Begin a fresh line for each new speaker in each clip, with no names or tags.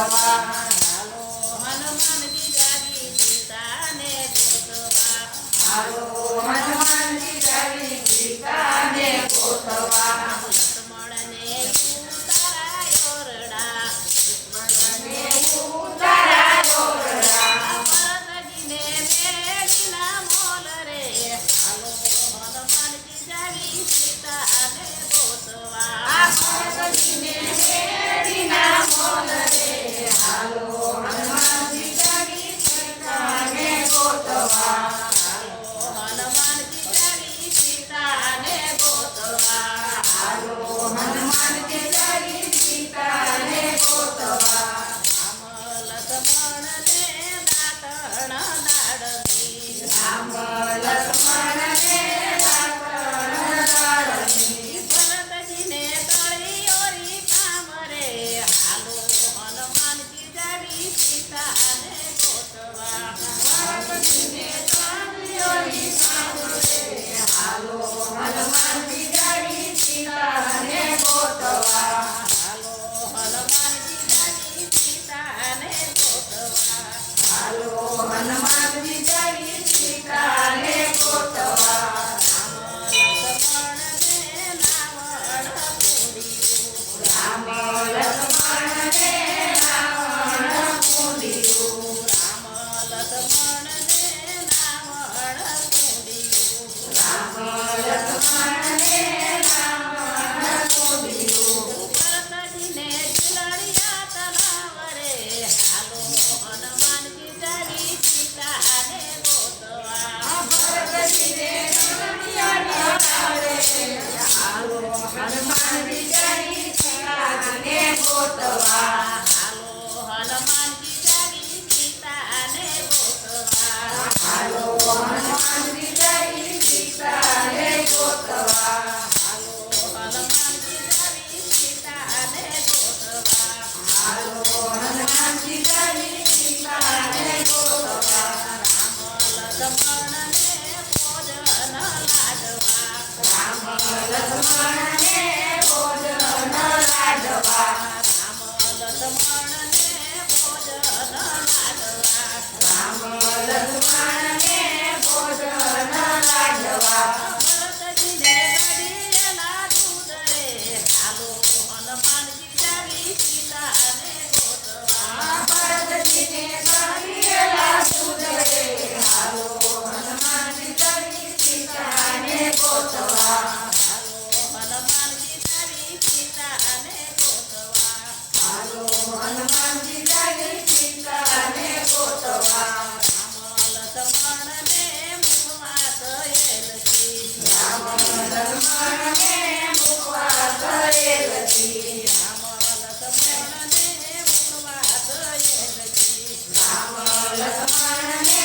ગોતવા
હાલો હનુમાનજી જાવી સીતાને ગોતવા
હાલો હનુમાનજી જાવી સીતાને ગોતવા
લક્ષ્મણને ઉતારાયો રડા
લક્ષ્મણને ઉતારાયો રડા
ભરતજીને મેળીના મોલ રે હાલો હનુમાનજી જાવી સીતાને ગોતવા
ભરતજીને મેળીના મોલ રે હાલો હનુમાનજી જાવી સીતાને ગોતવા
હનુમાનજી જાવી સીતાને ગોતવા
હાલો હનુમાનજી જાવી સીતાને ગોતવા
રામ લક્ષ્મણને દાટણ દાડવી
રામ લક્ષ્મણને દાટણ દાડવી
ભરતજીને તળિયોરી કામ રે હાલો હનુમાનજી જાવી સીતાને ગોતવા
ભરતજીને તળિયોરી કામ રે હાલો હનુમાનજી જાવી સીતાને ગોતવા
હાલો હનુમાનજી જાવી સીતાને ગોતવા
હાલો હનુમાનજી જાવી સીતાને ગોતવા
રામ લક્ષ્મણને નાવણ પૂર્યું
રામ લક્ષ્મણને રાવણ પૂર્યું
રામ લક્ષ્મણને નાવણ પૂર્યું ભરતજીને ઝૂલણિયા તલાવ રે હાલો હનુમાનજી જાવી સીતાને ગોતવા
ભરતજીને ઝૂલણિયા તલાવે હાલો હનુમાનજી જાવી સીતાને ગોતવા
હાલો હનુમાનજી જાવી સીતાને ગોતવા
હાલો હનુમાનજી જાવી સીતાને ગોતવા
હાલો હનુમાનજી જાવી સીતાને ગોતવા
હાલો હનુમાનજી જાવી સીતાને ગોતવા
રામ લક્ષ્મણને ભોજન લાડવા
રામ લક્ષ્મણને ભોજન લાડવા
રામ
રામ
લક્ષ્મણને ભોજન લાડવા
લક્ષ્મણને ભોજન લાડવા
ભરતજીને ઘડીએલા દૂધ રે હાલો હનુમાનજી જાવી સીતાને ગોતવા
ભરતજીને ઘડીએલા દૂધ રે હાલો હનુમાનજી જાવી સીતાને ગોતવા
હનુમાનજી જાવી સીતાને ગોતવા
હાલો હનુમાનજી જાવી સીતાને ગોતવા
રામ લક્ષ્મણને મુખવા થયેલથી
રામ લક્ષ્મણને મુકવા થયેલથી
રામ લક્ષ્મણને મુખવા થયેલથી
રામ લક્ષ્મણને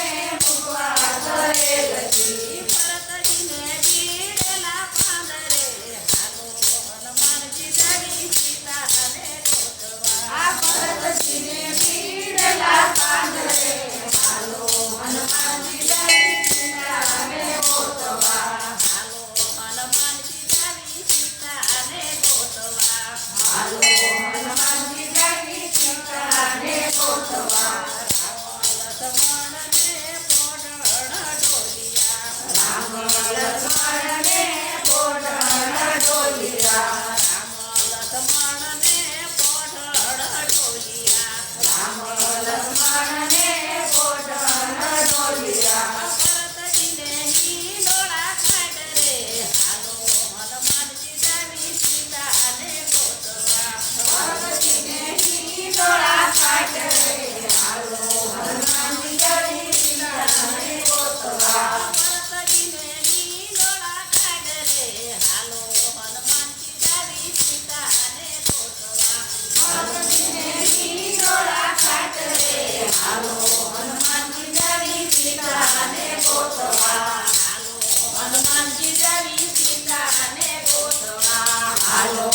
મુકવા થયેલથી
ભરતજીને પીડેલા પાંદરે હાલો હનુમાનજી જાવી સીતાને ગોતવા
ભરતજીને પીડેલા પાંદરે હાલો હનુમાનજી જાવી સીતાને ગોતવા
હાલો હનુમાનજી જાવી સીતાને ગોતવા
હાલો હનુમાનજી જાવી સીતાને ગોતવા
લક્ષ્મણને પોઢણ ઢોલિયા
રામ લક્ષ્મણને પોઢણ ઢોલિયા
રામ લક્ષ્મણને પોઢણ ઢોલિયા
રામ લક્ષ્મણને પોઢણ ઢોલિયા
ભરતજીને હિંડોળા ખાટ રે હાલો હનુમાનજી જાવી સીતાને ગોતવા
ભરતજીને હિંડોળા ખાટ રે હાલો હનુમાનજી જાવી સીતાને ગોતવા
ભરતજીને હિંડોળા ખાટ રે હાલો હનુમાનજી જાવી સીતાને ગોતવા
ભરતજીને હિંડોળા ખાટ રે હાલો હનુમાનજી જાવી સીતાને ગોતવા
હાલો હનુમાનજી જાવી સીતાને ગોતવા
હાલો